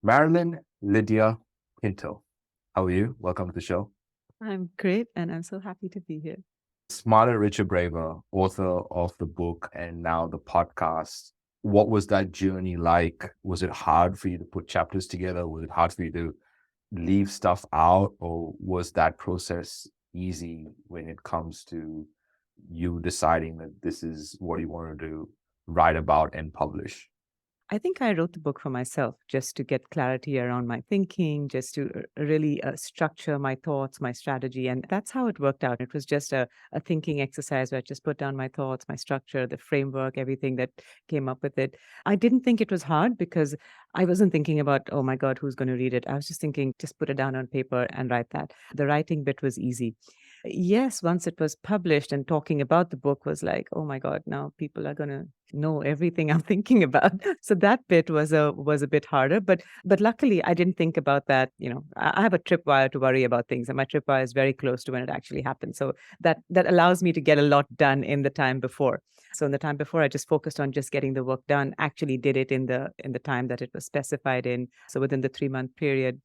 Marilyn Lydia Pinto. How are you? Welcome to the show. I'm great, and I'm so happy to be here. Smarter, Richer, Braver, author of the book and now the podcast. What was that journey like? Was it hard for you to put chapters together? Was it hard for you to leave stuff out? Or was that process easy when it comes to you deciding that this is what you want to do, write about and publish? I think I wrote the book for myself just to get clarity around my thinking, just to really structure my thoughts, my strategy. And that's how it worked out. It was just a thinking exercise where I just put down my thoughts, my structure, the framework, everything that came up with it. I didn't think it was hard because I wasn't thinking about, oh my God, who's going to read it? I was just thinking, just put it down on paper and write that. The writing bit was easy. Yes, once it was published and talking about the book was like, oh my God, now people are gonna know everything I'm thinking about. So that bit was a bit harder, but luckily I didn't think about that. I have a tripwire to worry about things, and my tripwire is very close to when it actually happens. So that allows me to get a lot done in the time before. So in the time before, I just focused on just getting the work done. Actually, did it in the time that it was specified in. So within the 3 month period,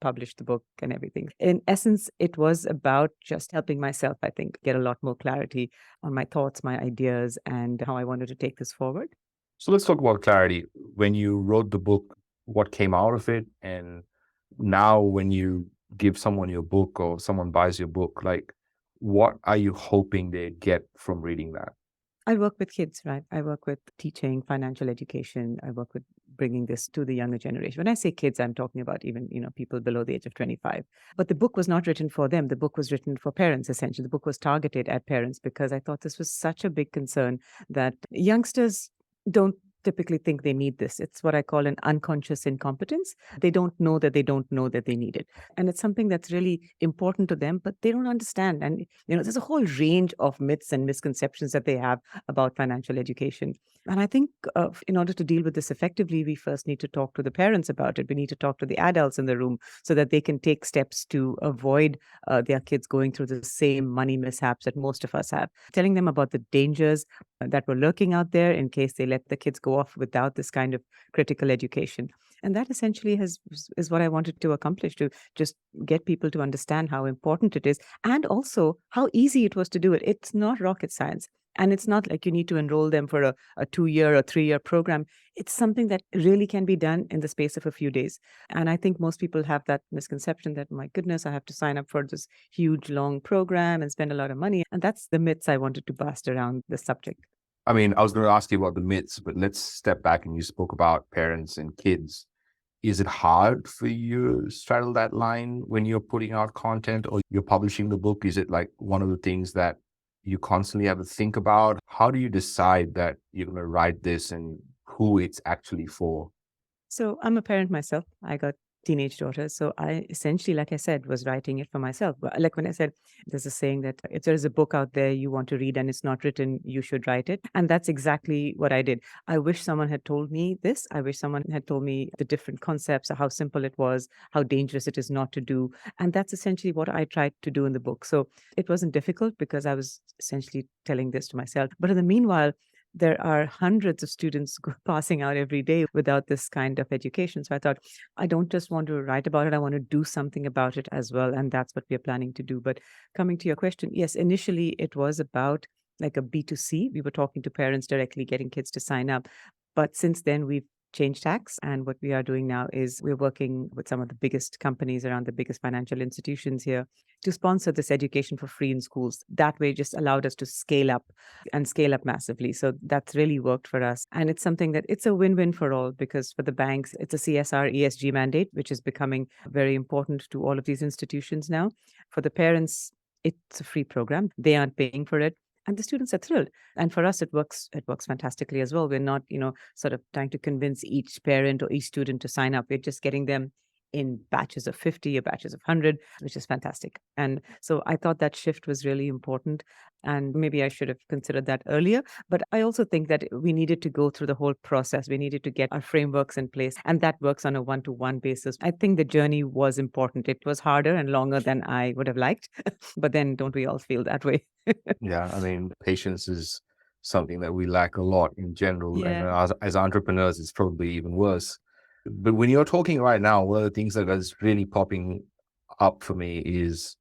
published the book and everything. In essence, it was about just helping myself, I think, get a lot more clarity on my thoughts, my ideas, and how I wanted to take this forward. So let's talk about clarity. When you wrote the book, what came out of it? And now when you give someone your book or someone buys your book, like what are you hoping they get from reading that? I work with kids, right? I work with teaching financial education. I work with bringing this to the younger generation. When I say kids, I'm talking about even, people below the age of 25. But the book was not written for them. The book was written for parents, essentially. The book was targeted at parents because I thought this was such a big concern that youngsters don't typically think they need this. It's what I call an unconscious incompetence. They don't know that they don't know that they need it. And it's something that's really important to them, but they don't understand. And, there's a whole range of myths and misconceptions that they have about financial education. And I think in order to deal with this effectively, we first need to talk to the parents about it. We need to talk to the adults in the room so that they can take steps to avoid their kids going through the same money mishaps that most of us have. Telling them about the dangers that were lurking out there in case they let the kids go off without this kind of critical education. And that essentially is what I wanted to accomplish, to just get people to understand how important it is and also how easy it was to do it. It's not rocket science. And it's not like you need to enroll them for a 2 year or 3 year program. It's something that really can be done in the space of a few days. And I think most people have that misconception that, my goodness, I have to sign up for this huge, long program and spend a lot of money. And that's the myths I wanted to bust around the subject. I mean, I was going to ask you about the myths, but let's step back and you spoke about parents and kids. Is it hard for you to straddle that line when you're putting out content or you're publishing the book? Is it like one of the things that you constantly have to think about? How do you decide that you're going to write this and who it's actually for? So I'm a parent myself. I got teenage daughters. So I essentially, like I said, was writing it for myself. But like when I said, there's a saying that if there is a book out there you want to read and it's not written, you should write it. And that's exactly what I did. I wish someone had told me this. I wish someone had told me the different concepts, how simple it was, how dangerous it is not to do. And that's essentially what I tried to do in the book. So it wasn't difficult because I was essentially telling this to myself. But in the meanwhile, there are hundreds of students passing out every day without this kind of education. So I thought, I don't just want to write about it, I want to do something about it as well. And that's what we're planning to do. But coming to your question, yes, initially it was about like a B2C. We were talking to parents directly, getting kids to sign up. But since then, we've changed tax. And what we are doing now is we're working with some of the biggest companies around the biggest financial institutions here to sponsor this education for free in schools. That way just allowed us to scale up and scale up massively. So that's really worked for us. And it's something that it's a win-win for all because for the banks, it's a CSR ESG mandate, which is becoming very important to all of these institutions now. For the parents, it's a free program. They aren't paying for it. And the students are thrilled. And for us, it works fantastically as well. We're not, sort of trying to convince each parent or each student to sign up. We're just getting them in batches of 50 or batches of 100, which is fantastic. And so I thought that shift was really important. And maybe I should have considered that earlier. But I also think that we needed to go through the whole process. We needed to get our frameworks in place. And that works on a one-to-one basis. I think the journey was important. It was harder and longer than I would have liked. But then don't we all feel that way? Yeah, I mean, patience is something that we lack a lot in general. And Yeah. as entrepreneurs, it's probably even worse. But when you're talking right now, one of the things that is really popping up for me is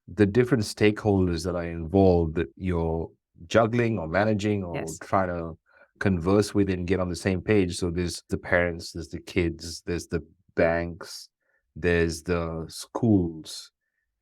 the different stakeholders that are involved that you're juggling or managing or Yes. trying to converse with and get on the same page. So there's the parents, there's the kids, there's the banks, there's the schools,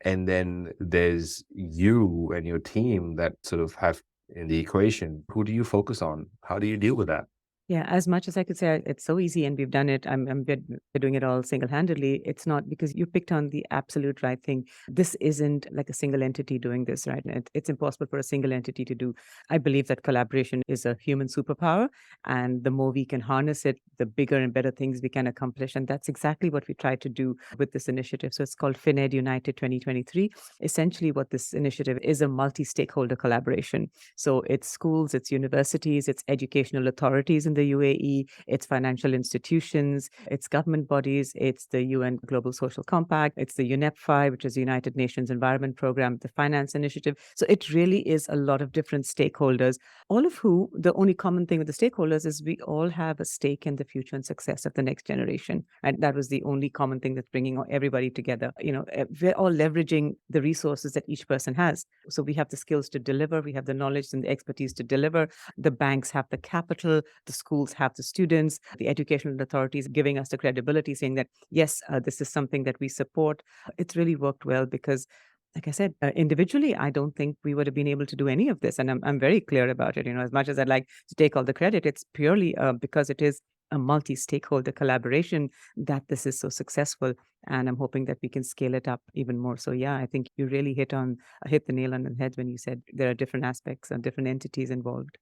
and then there's you and your team that sort of have in the equation. Who do you focus on? How do you deal with that? Yeah, as much as I could say it's so easy and we've done it, we're doing it all single-handedly. It's not because you picked on the absolute right thing. This isn't like a single entity doing this, right? It's impossible for a single entity to do. I believe that collaboration is a human superpower, and the more we can harness it, the bigger and better things we can accomplish. And that's exactly what we try to do with this initiative. So it's called FinEd United 2023. Essentially, what this initiative is a multi-stakeholder collaboration. So it's schools, it's universities, it's educational authorities in the UAE, it's financial institutions, it's government bodies, it's the UN Global Social Compact, it's the UNEP-FI, which is the United Nations Environment Program, the Finance Initiative. So it really is a lot of different stakeholders, all of who, the only common thing with the stakeholders is we all have a stake in the future and success of the next generation. And that was the only common thing that's bringing everybody together. We're all leveraging the resources that each person has. So we have the skills to deliver, we have the knowledge and the expertise to deliver. The banks have the capital, the schools have the students, the educational authorities giving us the credibility, saying that, yes, this is something that we support. It's really worked well because like I said, individually, I don't think we would have been able to do any of this. And I'm very clear about it. As much as I'd like to take all the credit, it's purely because it is a multi-stakeholder collaboration that this is so successful. And I'm hoping that we can scale it up even more. So yeah, I think you really hit the nail on the head when you said there are different aspects and different entities involved.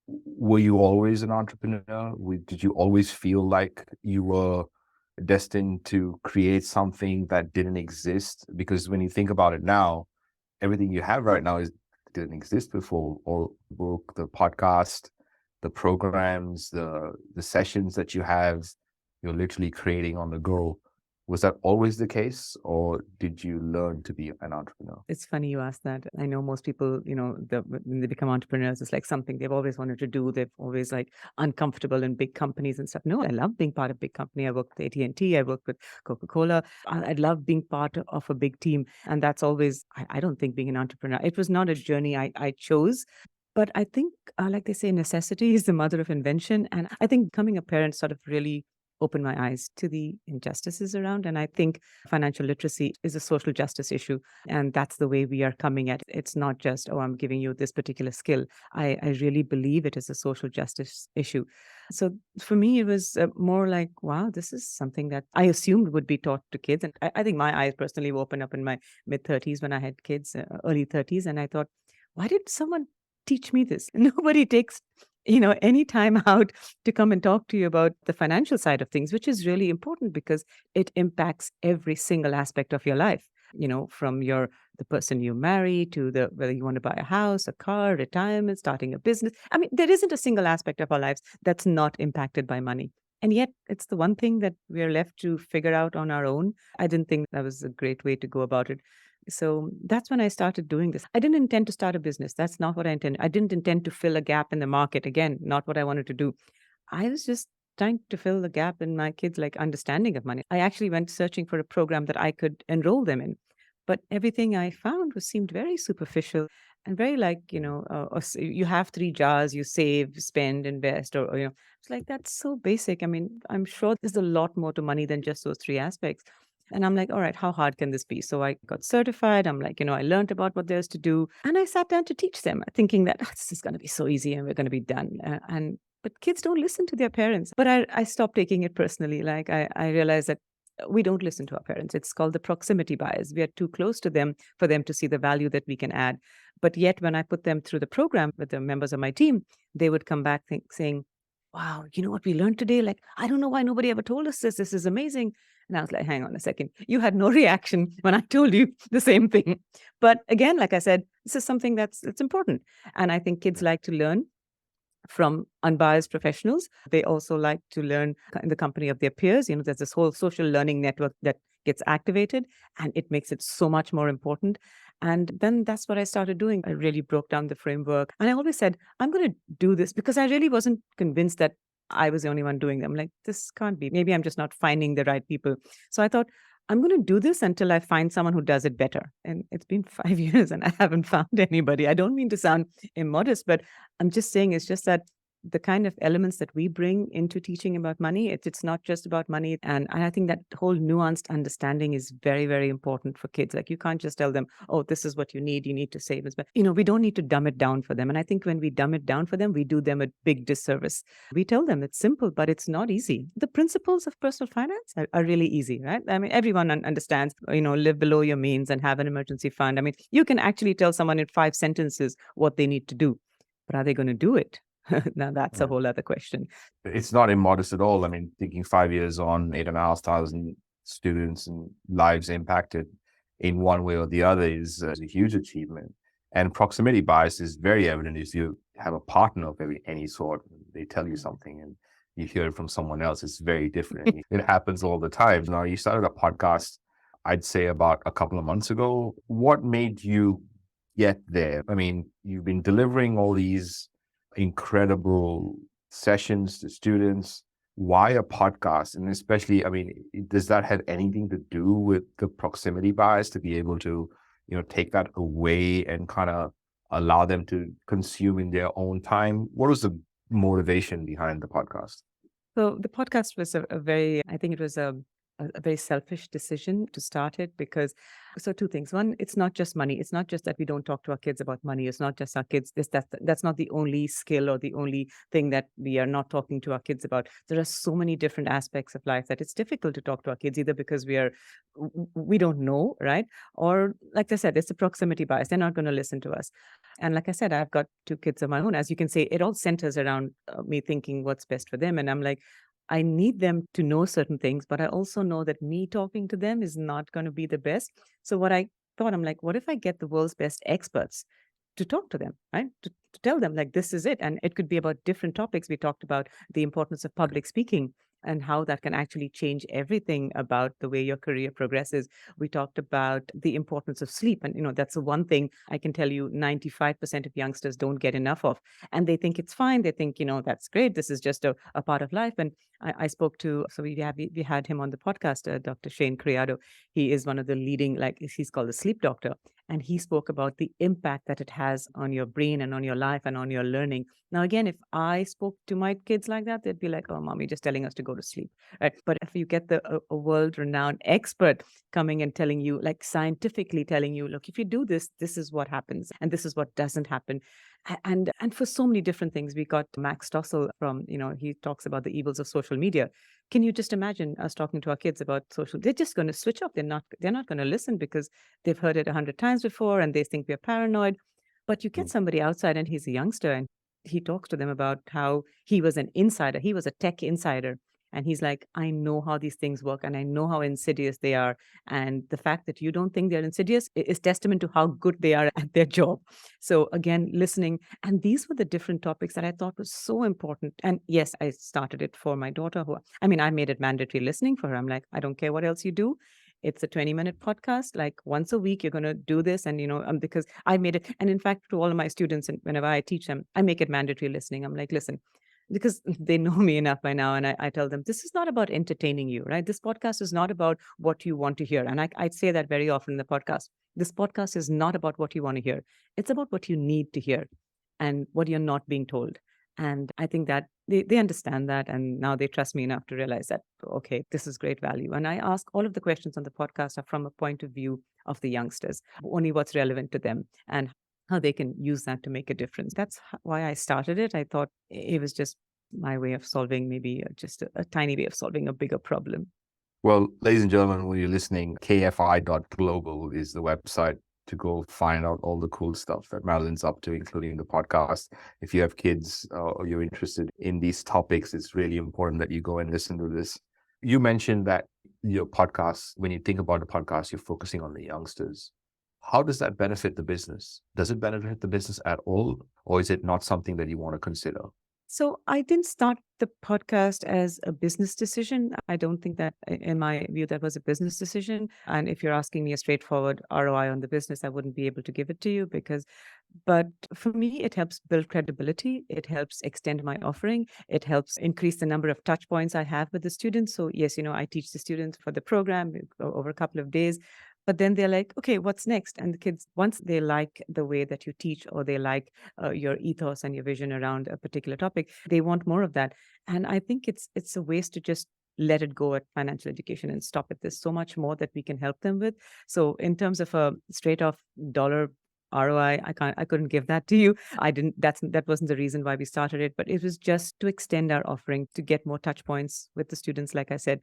Were you always an entrepreneur? Did you always feel like you were destined to create something that didn't exist? Because when you think about it now, everything you have right now didn't exist before. Or the book, the podcast, the programs, the sessions that you have, you're literally creating on the go. Was that always the case, or did you learn to be an entrepreneur? It's funny you ask that. I know most people, when they become entrepreneurs, it's like something they've always wanted to do. They've always like uncomfortable in big companies and stuff. No, I love being part of big company. I worked with AT&T. I worked with Coca-Cola. I love being part of a big team. And that's always, I don't think being an entrepreneur, it was not a journey I chose. But I think, like they say, necessity is the mother of invention. And I think becoming a parent sort of really opened my eyes to the injustices around. And I think financial literacy is a social justice issue. And that's the way we are coming at it. It's not just, oh, I'm giving you this particular skill. I really believe it is a social justice issue. So for me, it was more like, wow, this is something that I assumed would be taught to kids. And I think my eyes personally opened up in my mid 30s when I had kids, early 30s. And I thought, why did someone teach me this? Nobody takes any time out to come and talk to you about the financial side of things, which is really important because it impacts every single aspect of your life. From the person you marry to the whether you want to buy a house, a car, retirement, starting a business. I mean, there isn't a single aspect of our lives that's not impacted by money. And yet, it's the one thing that we are left to figure out on our own. I didn't think that was a great way to go about it. So that's when I started doing this. I didn't intend to start a business. That's not what I intended. I didn't intend to fill a gap in the market. Again, not what I wanted to do. I was just trying to fill the gap in my kids' like understanding of money. I actually went searching for a program that I could enroll them in. But everything I found seemed very superficial and very like, you have three jars, you save, spend, invest, or it's like, that's so basic. I mean, I'm sure there's a lot more to money than just those three aspects. And I'm like, all right, how hard can this be? So I got certified. I'm like, I learned about what there's to do. And I sat down to teach them, thinking that this is going to be so easy and we're going to be done. But kids don't listen to their parents. But I stopped taking it personally. Like I realized that we don't listen to our parents. It's called the proximity bias. We are too close to them for them to see the value that we can add. But yet, when I put them through the program with the members of my team, they would come back saying, wow, you know what we learned today? Like, I don't know why nobody ever told us this. This is amazing. And I was like, hang on a second. You had no reaction when I told you the same thing. But again, like I said, this is something that's important. And I think kids like to learn from unbiased professionals. They also like to learn in the company of their peers. There's this whole social learning network that gets activated, and it makes it so much more important. And then that's what I started doing. I really broke down the framework. And I always said, I'm going to do this because I really wasn't convinced that I was the only one doing them. Like, this can't be. Maybe I'm just not finding the right people. So I thought, I'm going to do this until I find someone who does it better. And it's been 5 years and I haven't found anybody. I don't mean to sound immodest, but I'm just saying it's just that the kind of elements that we bring into teaching about money, it's not just about money. And I think that whole nuanced understanding is very, very important for kids. Like, you can't just tell them, oh, this is what you need to save this. But, we don't need to dumb it down for them. And I think when we dumb it down for them, we do them a big disservice. We tell them it's simple, but it's not easy. The principles of personal finance are really easy, right? I mean, everyone understands, live below your means and have an emergency fund. I mean, you can actually tell someone in 5 sentences what they need to do, but are they going to do it? Now, that's a Yeah. whole other question. It's not immodest at all. I mean, thinking 5 years on, 8,500 students and lives impacted in one way or the other is a huge achievement. And proximity bias is very evident if you have a partner of any sort. They tell you something and you hear it from someone else. It's very different. It happens all the time. Now, you started a podcast, I'd say about a couple of months ago. What made you get there? I mean, you've been delivering all these incredible sessions to students. Why a podcast? And especially, I mean, does that have anything to do with the proximity bias to be able to, take that away and kind of allow them to consume in their own time? What was the motivation behind the podcast? So the podcast was a very, I think it was a very selfish decision to start it because, so two things. One, it's not just money. It's not just that we don't talk to our kids about money. It's not just our kids. That's not the only skill or the only thing that we are not talking to our kids about. There are so many different aspects of life that it's difficult to talk to our kids, either because we don't know, right? Or, like I said, it's a proximity bias. They're not going to listen to us. And like I said, I've got 2 kids of my own. As you can see, it all centers around me thinking what's best for them. And I'm like, I need them to know certain things, but I also know that me talking to them is not going to be the best. So what I thought, I'm like, what if I get the world's best experts to talk to them, right? To tell them, like, this is it. And it could be about different topics. We talked about the importance of public speaking and how that can actually change everything about the way your career progresses. We talked about the importance of sleep. And, that's the one thing I can tell you 95% of youngsters don't get enough of. And they think it's fine. They think, that's great. This is just a part of life. And I spoke to, so we had him on the podcast, Dr. Shane Criado. He is one of the leading, like, he's called the sleep doctor. And he spoke about the impact that it has on your brain and on your life and on your learning. Now, again, if I spoke to my kids like that, they'd be like, oh, mommy, just telling us to go to sleep. Right? But if you get a world-renowned expert coming and telling you, like, scientifically telling you, look, if you do this, this is what happens and this is what doesn't happen. And for so many different things, we got Max Stossel from, he talks about the evils of social media. Can you just imagine us talking to our kids about social? They're just going to switch off. They're not going to listen because they've heard it 100 times before and they think we're paranoid. But you get somebody outside and he's a youngster and he talks to them about how he was an insider. He was a tech insider. And he's like, I know how these things work and I know how insidious they are. And the fact that you don't think they're insidious is testament to how good they are at their job. So again, listening. And these were the different topics that I thought was so important. And yes, I started it for my daughter I made it mandatory listening for her. I'm like, I don't care what else you do. It's a 20-minute podcast. Like, once a week, you're going to do this. And, because I made it. And in fact, to all of my students, and whenever I teach them, I make it mandatory listening. I'm like, listen, because they know me enough by now. And I tell them, this is not about entertaining you, right? This podcast is not about what you want to hear. And I'd say that very often in the podcast. This podcast is not about what you want to hear. It's about what you need to hear and what you're not being told. And I think that they understand that. And now they trust me enough to realize that, okay, this is great value. And I ask all of the questions on the podcast are from a point of view of the youngsters, only what's relevant to them and how they can use that to make a difference. That's why I started it. I thought it was just my way of solving maybe just a tiny way of solving a bigger problem. Well, ladies and gentlemen, when you're listening, kfi.global is the website to go find out all the cool stuff that Madeline's up to, including the podcast. If you have kids or you're interested in these topics, it's really important that you go and listen to this. You mentioned that your podcast, when you think about the podcast, you're focusing on the youngsters. How does that benefit the business? Does it benefit the business at all? Or is it not something that you want to consider? So I didn't start the podcast as a business decision. I don't think that, in my view, that was a business decision. And if you're asking me a straightforward ROI on the business, I wouldn't be able to give it to you because, but for me, it helps build credibility. It helps extend my offering. It helps increase the number of touch points I have with the students. So yes, I teach the students for the program over a couple of days. But then they're like, okay, what's next? And the kids, once they like the way that you teach or they like your ethos and your vision around a particular topic, they want more of that. And I think it's a waste to just let it go at financial education and stop it. There's so much more that we can help them with. So in terms of a straight off dollar ROI, I couldn't give that to you. I didn't that wasn't the reason why we started it, but it was just to extend our offering, to get more touch points with the students, like I said,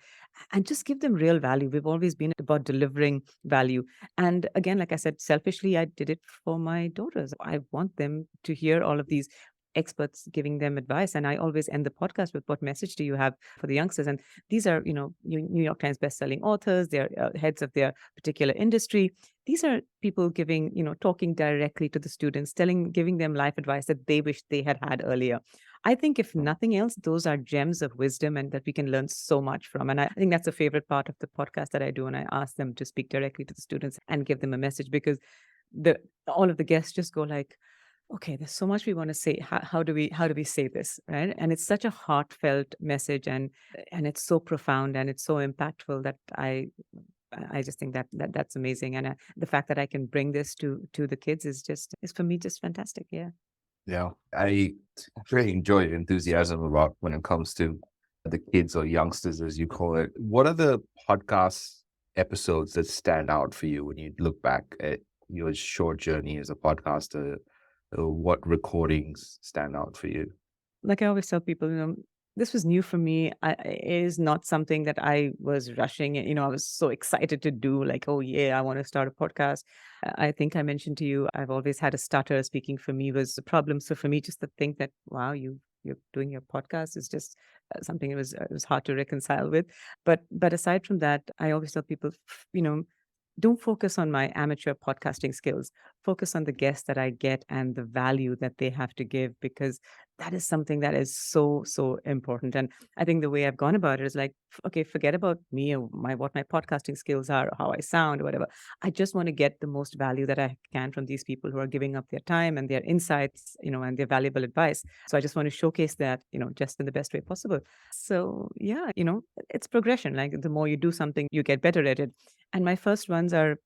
and just give them real value. We've always been about delivering value. And again, like I said, selfishly, I did it for my daughters. I want them to hear all of these experts giving them advice. And I always end the podcast with, what message do you have for the youngsters? And these are, New York Times best-selling authors. They're heads of their particular industry. These are people giving, talking directly to the students, giving them life advice that they wish they had had earlier. I think if nothing else, those are gems of wisdom and that we can learn so much from. And I think that's a favorite part of the podcast that I do. And I ask them to speak directly to the students and give them a message, because the all of the guests just go like, okay, there's so much we want to say. How do we say this, right? And it's such a heartfelt message, and it's so profound and it's so impactful that I just think that's amazing. And the fact that I can bring this to the kids is for me just fantastic. Yeah. Yeah, I really enjoy your enthusiasm about when it comes to the kids or youngsters, as you call it. What are the podcast episodes that stand out for you when you look back at your short journey as a podcaster? What recordings stand out for you? Like I always tell people, this was new for me. It is not something that I was rushing. I was so excited to do, like, oh yeah, I want to start a podcast. I think I mentioned to you, I've always had a stutter. Speaking for me was a problem. So for me, just to think that, wow, you're doing your podcast is just something it was hard to reconcile with. But aside from that, I always tell people, don't focus on my amateur podcasting skills. Focus on the guests that I get and the value that they have to give, because that is something that is so, so important. And I think the way I've gone about it is like, okay, forget about me or what my podcasting skills are, or how I sound, or whatever. I just want to get the most value that I can from these people who are giving up their time and their insights, and their valuable advice. So I just want to showcase that, just in the best way possible. So yeah, it's progression. Like the more you do something, you get better at it. And my first ones are,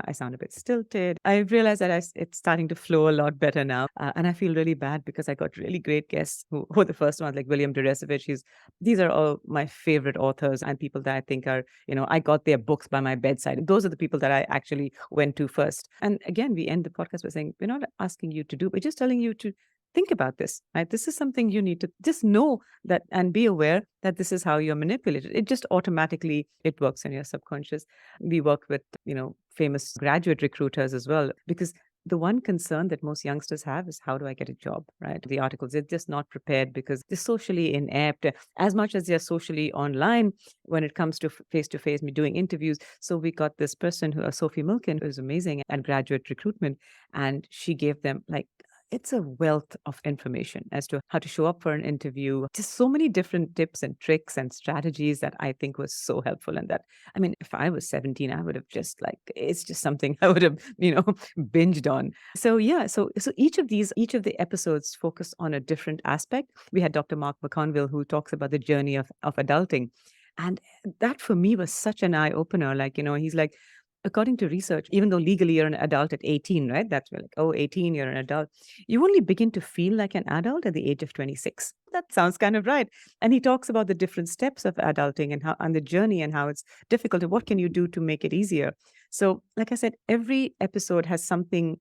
I sound a bit stilted. I realize that it's starting to flow a lot better now. And I feel really bad because I got really great guests who are the first ones, like William Deresevich. These are all my favorite authors and people that I think are, I got their books by my bedside. Those are the people that I actually went to first. And again, we end the podcast by saying, we're not asking you to do, we're just telling you to think about this, right? This is something you need to just know that and be aware that this is how you're manipulated. It just automatically, it works in your subconscious. We work with, famous graduate recruiters as well, because the one concern that most youngsters have is, how do I get a job, right? The articles, they're just not prepared because they're socially inept as much as they're socially online when it comes to face to face, me doing interviews. So we got this person Sophie Milken, who's amazing at graduate recruitment. And she gave them like, it's a wealth of information as to how to show up for an interview. Just so many different tips and tricks and strategies that I think was so helpful. And that, I mean, if I was 17, I would have just like, it's just something I would have, binged on. So yeah, so each of the episodes focus on a different aspect. We had Dr. Mark McConville, who talks about the journey of adulting. And that for me was such an eye opener. Like, he's like, according to research, even though legally you're an adult at 18, right? That's where like, oh, 18, you're an adult. You only begin to feel like an adult at the age of 26. That sounds kind of right. And he talks about the different steps of adulting and how and the journey and how it's difficult and what can you do to make it easier. So, like I said, every episode is something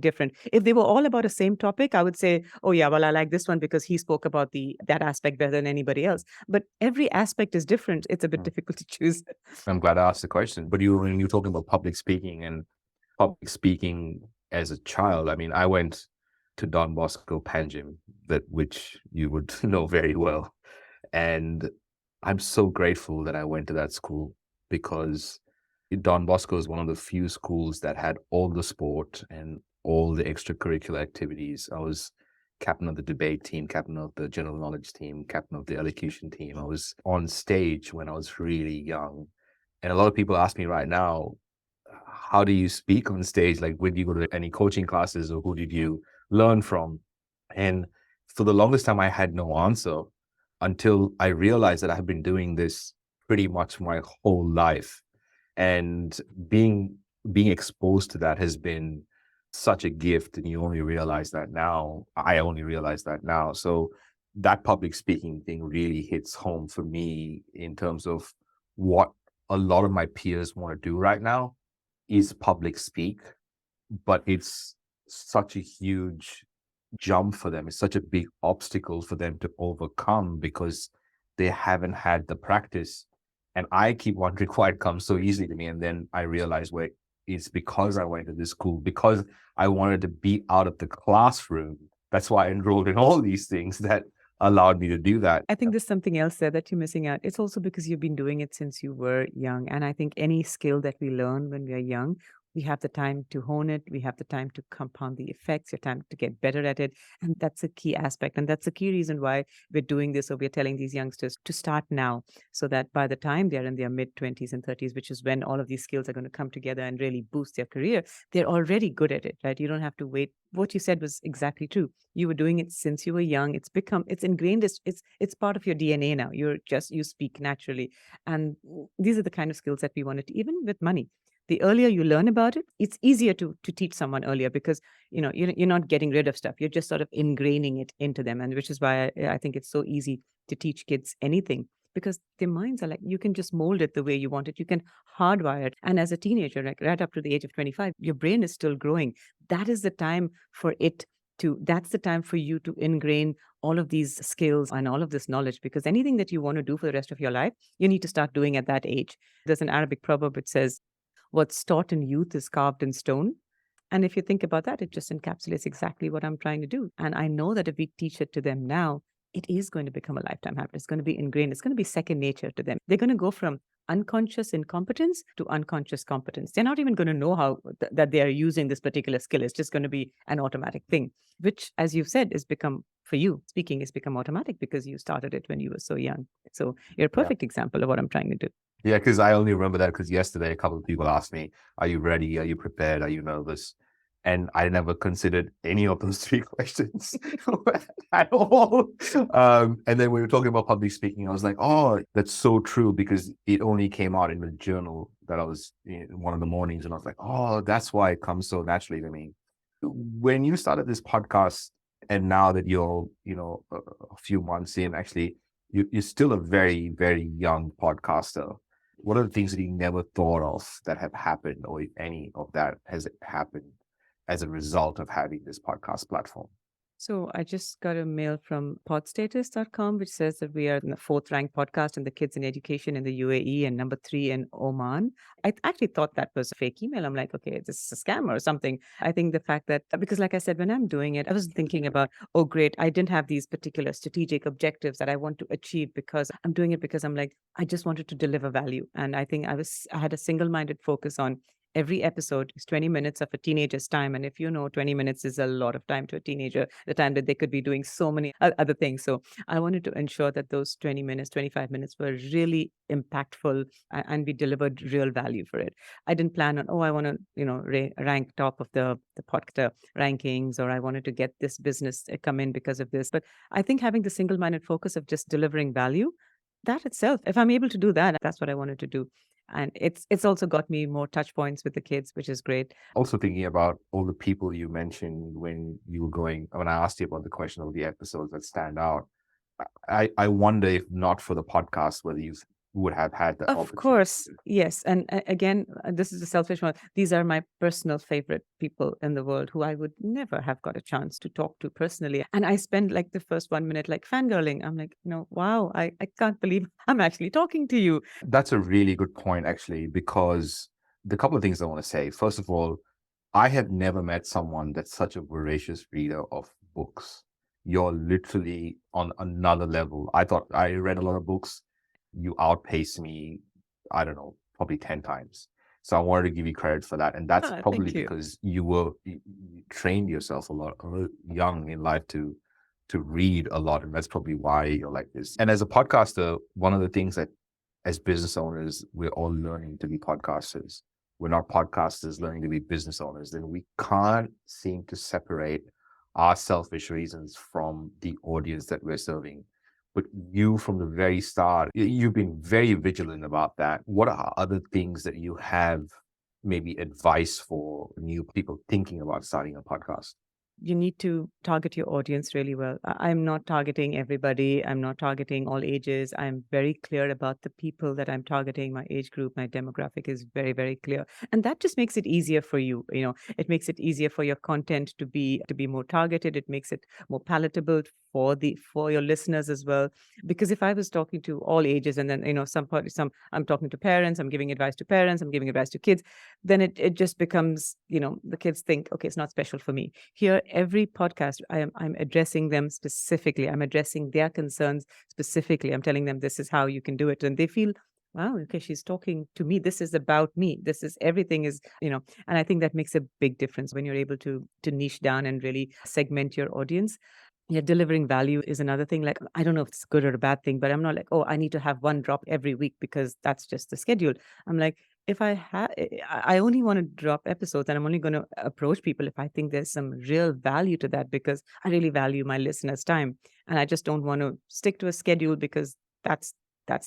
different. If they were all about the same topic, I would say, oh yeah, well, I like this one because he spoke about that aspect better than anybody else. But every aspect is different. It's a bit Mm. difficult to choose. I'm glad I asked the question. But when you're talking about public speaking and public speaking as a child, I mean, I went to Don Bosco Panjim, which you would know very well. And I'm so grateful that I went to that school, because Don Bosco is one of the few schools that had all the sport and all the extracurricular activities. I was captain of the debate team, captain of the general knowledge team, captain of the elocution team. I was on stage when I was really young. And a lot of people ask me right now, how do you speak on stage? Like, when you go to any coaching classes, or who did you learn from? And for the longest time, I had no answer until I realized that I've been doing this pretty much my whole life. And being being exposed to that has been such a gift. And you only realize that now. I only realize that now. So that public speaking thing really hits home for me in terms of what a lot of my peers want to do right now is public speak, but it's such a huge jump for them. It's such a big obstacle for them to overcome because they haven't had the practice. And I keep wondering why it comes so easily to me. And then I realize, wait, it's because I went to this school, because I wanted to be out of the classroom. That's why I enrolled in all these things that allowed me to do that. I think there's something else there that you're missing out. It's also because you've been doing it since you were young. And I think any skill that we learn when we are young, we have the time to hone it. We have the time to compound the effects, your time to get better at it. And that's a key aspect. And that's the key reason why we're doing this, or we're telling these youngsters to start now, so that by the time they're in their mid 20s and 30s, which is when all of these skills are going to come together and really boost their career, they're already good at it, right? You don't have to wait. What you said was exactly true. You were doing it since you were young. It's ingrained. It's part of your DNA now. You speak naturally. And these are the kind of skills that we wanted to, even with money. The earlier you learn about it, it's easier to teach someone earlier, because you're not getting rid of stuff. You're just sort of ingraining it into them. And which is why I think it's so easy to teach kids anything, because their minds are like, you can just mold it the way you want it. You can hardwire it. And as a teenager, like right up to the age of 25, your brain is still growing. That is the time for it that's the time for you to ingrain all of these skills and all of this knowledge, because anything that you want to do for the rest of your life, you need to start doing at that age. There's an Arabic proverb which says, what's taught in youth is carved in stone. And if you think about that, it just encapsulates exactly what I'm trying to do. And I know that if we teach it to them now, it is going to become a lifetime habit. It's going to be ingrained. It's going to be second nature to them. They're going to go from unconscious incompetence to unconscious competence. They're not even going to know that they are using this particular skill. It's just going to be an automatic thing, which, as you've said, is become, for you, speaking has become automatic because you started it when you were so young. So you're a perfect example of what I'm trying to do. Yeah, because I only remember that because yesterday a couple of people asked me, are you ready? Are you prepared? Are you nervous? And I never considered any of those three questions at all. And then we were talking about public speaking. I was like, oh, that's so true, because it only came out in the journal that I was in one of the mornings. And I was like, oh, that's why it comes so naturally to me. When you started this podcast, and now that you're, a few months in, actually, you're still a very, very young podcaster. What are the things that you never thought of that have happened, or if any of that has happened as a result of having this podcast platform? So I just got a mail from podstatus.com, which says that we are the fourth ranked podcast in the kids in education in the UAE and number 3 in Oman. I actually thought that was a fake email. I'm like, okay, this is a scam or something. I think the fact that, because like I said, when I'm doing it, I was thinking about, oh, great, I didn't have these particular strategic objectives that I want to achieve, because I'm doing it because I'm like, I just wanted to deliver value. And I think I had a single-minded focus on every episode is 20 minutes of a teenager's time. And if 20 minutes is a lot of time to a teenager, the time that they could be doing so many other things. So I wanted to ensure that those 20 minutes, 25 minutes were really impactful, and we delivered real value for it. I didn't plan on, I want to, rank top of the podcast rankings, or I wanted to get this business come in because of this. But I think having the single-minded focus of just delivering value, that itself, if I'm able to do that, that's what I wanted to do. And it's also got me more touch points with the kids, which is great. Also thinking about all the people you mentioned when I asked you about the question of the episodes that stand out, I wonder if not for the podcast, whether you would have had the Of opportunity. course, yes. And again, this is a selfish one. These are my personal favorite people in the world who I would never have got a chance to talk to personally. And I spend like the first 1 minute like fangirling. I'm like, wow, I can't believe I'm actually talking to you. That's a really good point, actually, because the couple of things I want to say. First of all, I have never met someone that's such a voracious reader of books. You're literally on another level. I thought I read a lot of books. You outpace me, I don't know, probably 10 times. So I wanted to give you credit for that. And that's probably Thank you. because you trained yourself a lot young in life to to read a lot, and that's probably why you're like this. And as a podcaster, one of the things that as business owners, we're all learning to be podcasters. We're not podcasters learning to be business owners. Then we can't seem to separate our selfish reasons from the audience that we're serving. But you, from the very start, you've been very vigilant about that. What are other things that you have, maybe advice for new people thinking about starting a podcast? You need to target your audience really well. I'm not targeting everybody. I'm not targeting all ages. I'm very clear about the people that I'm targeting. My age group, my demographic is very, very clear. And that just makes it easier for you. It makes it easier for your content to be more targeted. It makes it more palatable for your listeners as well. Because if I was talking to all ages, and then some I'm talking to parents, I'm giving advice to parents, I'm giving advice to kids, then it just becomes, the kids think, okay, it's not special for me. Here, every podcast, I'm addressing them specifically. I'm addressing their concerns specifically. I'm telling them this is how you can do it. And they feel, wow, okay, she's talking to me. This is about me. This is everything is, and I think that makes a big difference when you're able to niche down and really segment your audience. Yeah, delivering value is another thing. Like, I don't know if it's a good or a bad thing, but I'm not like, oh, I need to have one drop every week because that's just the schedule. I'm like, if I only want to drop episodes, and I'm only going to approach people if I think there's some real value to that, because I really value my listeners' time. And I just don't want to stick to a schedule because that's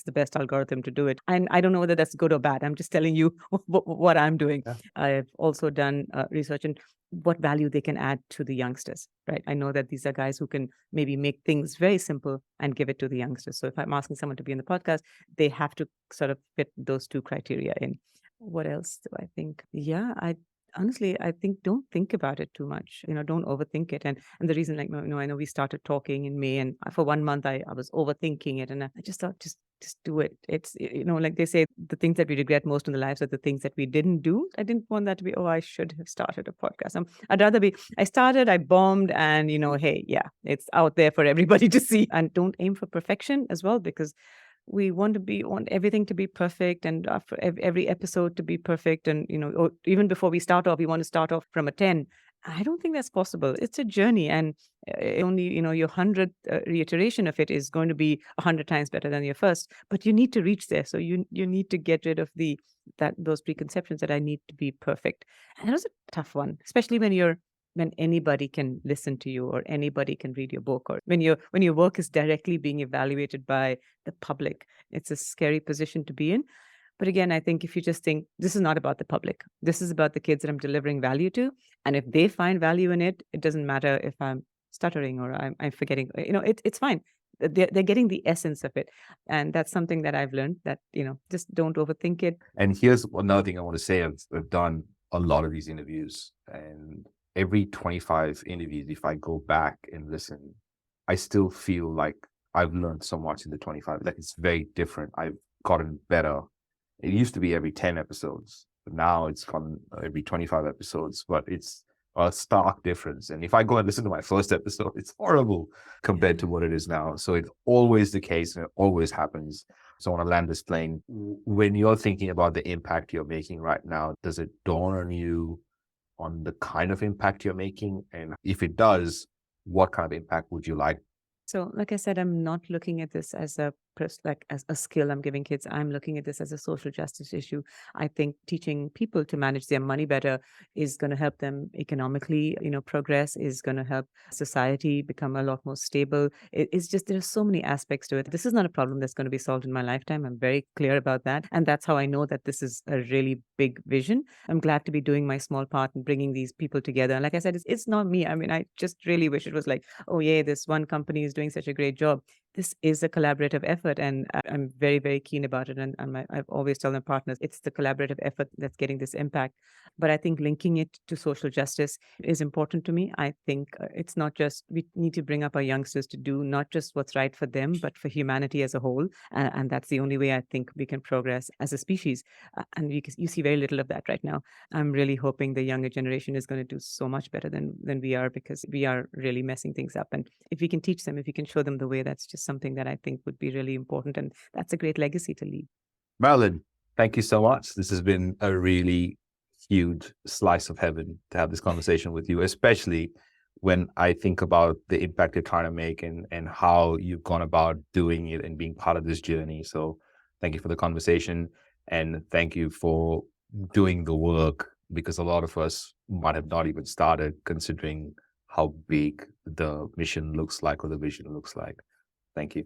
the best algorithm to do it. And I don't know whether that's good or bad. I'm just telling you what I'm doing. Yeah. I've also done research and what value they can add to the youngsters, right? I know that these are guys who can maybe make things very simple and give it to the youngsters. So if I'm asking someone to be in the podcast, they have to sort of fit those two criteria in. What else do I think? Yeah, I think don't think about it too much. Don't overthink it. And the reason, like, I know we started talking in May, and for 1 month I was overthinking it, and I just thought, just do it. It's, like they say, the things that we regret most in the lives are the things that we didn't do. I didn't want that to be, oh, I should have started a podcast. I'd rather be, I started, I bombed, and hey, yeah, it's out there for everybody to see. And don't aim for perfection as well, because we want everything to be perfect, and after every episode to be perfect, and or even before we start off, we want to start off from a 10. I don't think that's possible. It's a journey, and only your 100th reiteration of it is going to be 100 times better than your first. But you need to reach there, so you need to get rid of those preconceptions that I need to be perfect. And it was a tough one, especially when anybody can listen to you, or anybody can read your book, or when your work is directly being evaluated by the public. It's a scary position to be in. But again, I think if you just think, this is not about the public, this is about the kids that I'm delivering value to. And if they find value in it, it doesn't matter if I'm stuttering or I'm forgetting, it's fine. They're getting the essence of it. And that's something that I've learned, that, just don't overthink it. And here's another thing I want to say. I've done a lot of these interviews, and every 25 interviews, if I go back and listen, I still feel like I've learned so much in the 25. Like, it's very different. I've gotten better. It used to be every 10 episodes, but now it's gone every 25 episodes, but it's a stark difference. And if I go and listen to my first episode, it's horrible compared to what it is now. So it's always the case, and it always happens. So I want to land this plane. When you're thinking about the impact you're making right now, does it dawn on you on the kind of impact you're making? And if it does, what kind of impact would you like? So, like I said, I'm not looking at this as as a skill I'm giving kids. I'm looking at this as a social justice issue. I think teaching people to manage their money better is going to help them economically, progress, is going to help society become a lot more stable. It's just, there are so many aspects to it. This is not a problem that's going to be solved in my lifetime. I'm very clear about that. And that's how I know that this is a really big vision. I'm glad to be doing my small part in bringing these people together. And like I said, it's not me. I mean, I just really wish it was like, oh yeah, this one company is doing such a great job. This is a collaborative effort, and I'm very, very keen about it. And I've always told my partners, it's the collaborative effort that's getting this impact. But I think linking it to social justice is important to me. I think it's not just, we need to bring up our youngsters to do not just what's right for them, but for humanity as a whole. And that's the only way I think we can progress as a species. And you see very little of that right now. I'm really hoping the younger generation is going to do so much better than we are, because we are really messing things up. And if we can teach them, if we can show them the way, that's just something that I think would be really important. And that's a great legacy to leave. Marilyn, thank you so much. This has been a really huge slice of heaven to have this conversation with you, especially when I think about the impact you're trying to make and how you've gone about doing it and being part of this journey. So thank you for the conversation, and thank you for doing the work, because a lot of us might have not even started considering how big the mission looks like or the vision looks like. Thank you.